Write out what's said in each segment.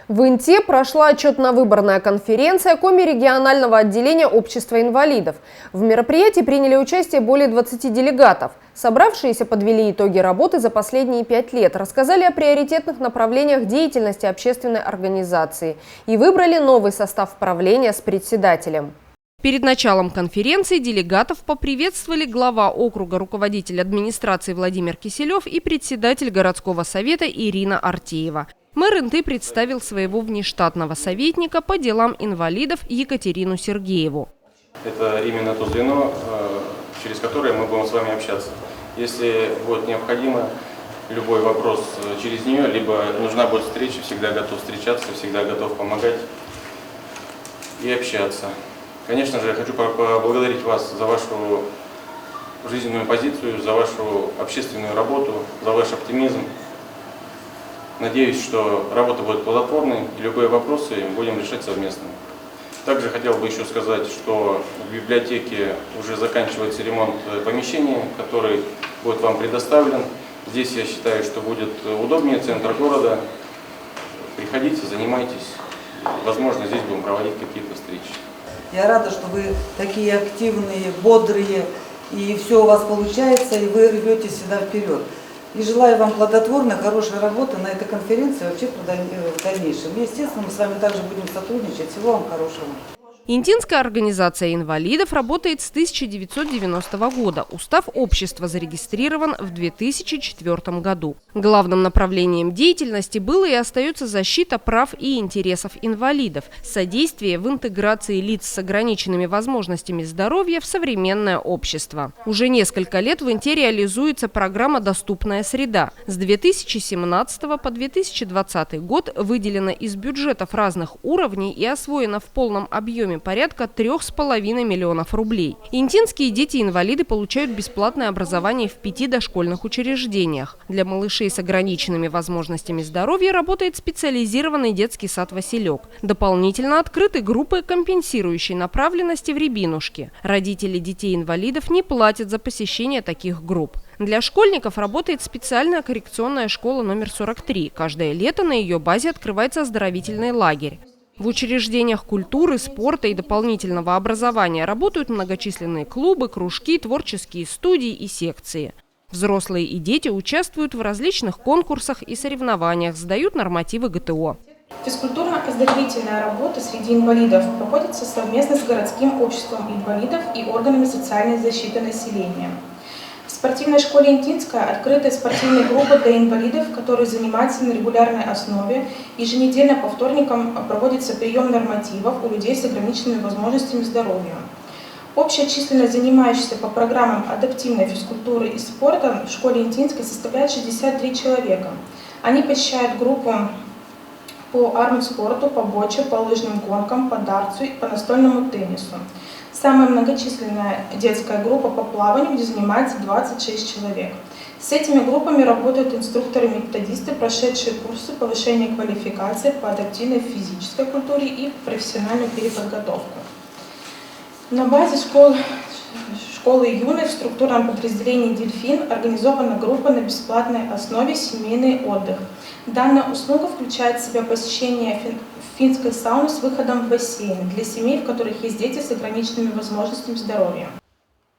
В Инте прошла отчетно-выборная конференция Коми-регионального отделения общества инвалидов. В мероприятии приняли участие более 20 делегатов. Собравшиеся подвели итоги работы за последние 5 лет, рассказали о приоритетных направлениях деятельности общественной организации и выбрали новый состав правления с председателем. Перед началом конференции делегатов поприветствовали глава округа, руководитель администрации Владимир Киселев и председатель городского совета Ирина Артеева. Мэр Инты представил своего внештатного советника по делам инвалидов Екатерину Сергееву. Это именно то звено, через которое мы будем с вами общаться. Если будет необходимо любой вопрос через нее, либо нужна будет встреча, всегда готов встречаться, всегда готов помогать и общаться. Конечно же, я хочу поблагодарить вас за вашу жизненную позицию, за вашу общественную работу, за ваш оптимизм. Надеюсь, что работа будет плодотворной и любые вопросы будем решать совместно. Также хотел бы еще сказать, что в библиотеке уже заканчивается ремонт помещения, который будет вам предоставлен. Здесь я считаю, что будет удобнее, центр города. Приходите, занимайтесь. Возможно, здесь будем проводить какие-то встречи. Я рада, что вы такие активные, бодрые, и все у вас получается, и вы рветесь всегда вперед. И желаю вам плодотворной, хорошей работы на этой конференции, вообще в дальнейшем. И, естественно, мы с вами также будем сотрудничать. Всего вам хорошего. Интинская организация инвалидов работает с 1990 года. Устав общества зарегистрирован в 2004 году. Главным направлением деятельности было и остается защита прав и интересов инвалидов, содействие в интеграции лиц с ограниченными возможностями здоровья в современное общество. Уже несколько лет в Инте реализуется программа «Доступная среда». С 2017 по 2020 год выделено из бюджетов разных уровней и освоено в полном объеме порядка 3,5 миллионов рублей. Интинские дети-инвалиды получают бесплатное образование в 5 дошкольных учреждениях. Для малышей с ограниченными возможностями здоровья работает специализированный детский сад «Василек». Дополнительно открыты группы компенсирующей направленности в Рябинушке. Родители детей-инвалидов не платят за посещение таких групп. Для школьников работает специальная коррекционная школа номер 43. Каждое лето на ее базе открывается оздоровительный лагерь. В учреждениях культуры, спорта и дополнительного образования работают многочисленные клубы, кружки, творческие студии и секции. Взрослые и дети участвуют в различных конкурсах и соревнованиях, сдают нормативы ГТО. Физкультурно-оздоровительная работа среди инвалидов проводится совместно с городским обществом инвалидов и органами социальной защиты населения. В спортивной школе Интинская открыта спортивная группа для инвалидов, которые занимаются на регулярной основе. Еженедельно по вторникам проводится прием нормативов у людей с ограниченными возможностями здоровья. Общая численность занимающихся по программам адаптивной физкультуры и спорта в школе Интинской составляет 63 человека. Они посещают группу по армспорту, по боче, по лыжным гонкам, по дартсу и по настольному теннису. Самая многочисленная детская группа по плаванию, где занимается 26 человек. С этими группами работают инструкторы-методисты, прошедшие курсы повышения квалификации по адаптивной физической культуре и профессиональную переподготовку. На базе школы юных в структурном подразделении «Дельфин» организована группа на бесплатной основе «Семейный отдых». Данная услуга включает в себя посещение финской сауны с выходом в бассейн для семей, в которых есть дети с ограниченными возможностями здоровья.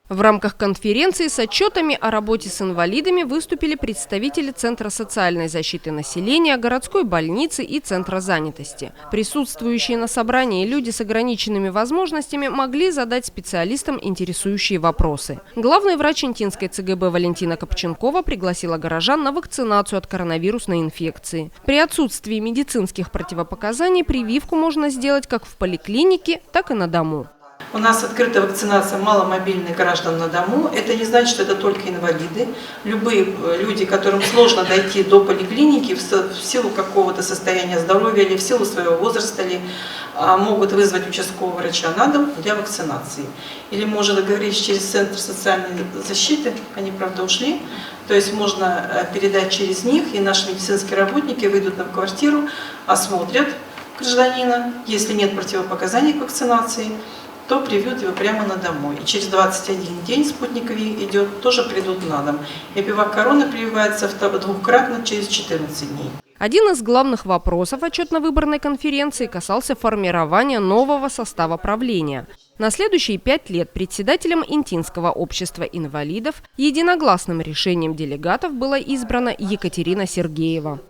В рамках конференции с отчетами о работе с инвалидами выступили представители Центра социальной защиты населения, городской больницы и Центра занятости. Присутствующие на собрании люди с ограниченными возможностями могли задать специалистам интересующие вопросы. Главный врач Интинской ЦГБ Валентина Копченкова пригласила горожан на вакцинацию от коронавирусной инфекции. При отсутствии медицинских противопоказаний прививку можно сделать как в поликлинике, так и на дому. У нас открыта вакцинация маломобильных граждан на дому. Это не значит, что это только инвалиды. Любые люди, которым сложно дойти до поликлиники в силу какого-то состояния здоровья или в силу своего возраста, могут вызвать участкового врача на дом для вакцинации. Или можно договориться через Центр социальной защиты, они, правда, ушли. То есть можно передать через них, и наши медицинские работники выйдут на квартиру, осмотрят гражданина. Если нет противопоказаний к вакцинации, то приведут его прямо на дому. И через 21 день спутник ВИ идет, тоже придут на дом. И пивак короны прививается двукратно через 14 дней. Один из главных вопросов отчетно-выборной конференции касался формирования нового состава правления. На следующие 5 лет председателем Интинского общества инвалидов единогласным решением делегатов была избрана Екатерина Сергеева.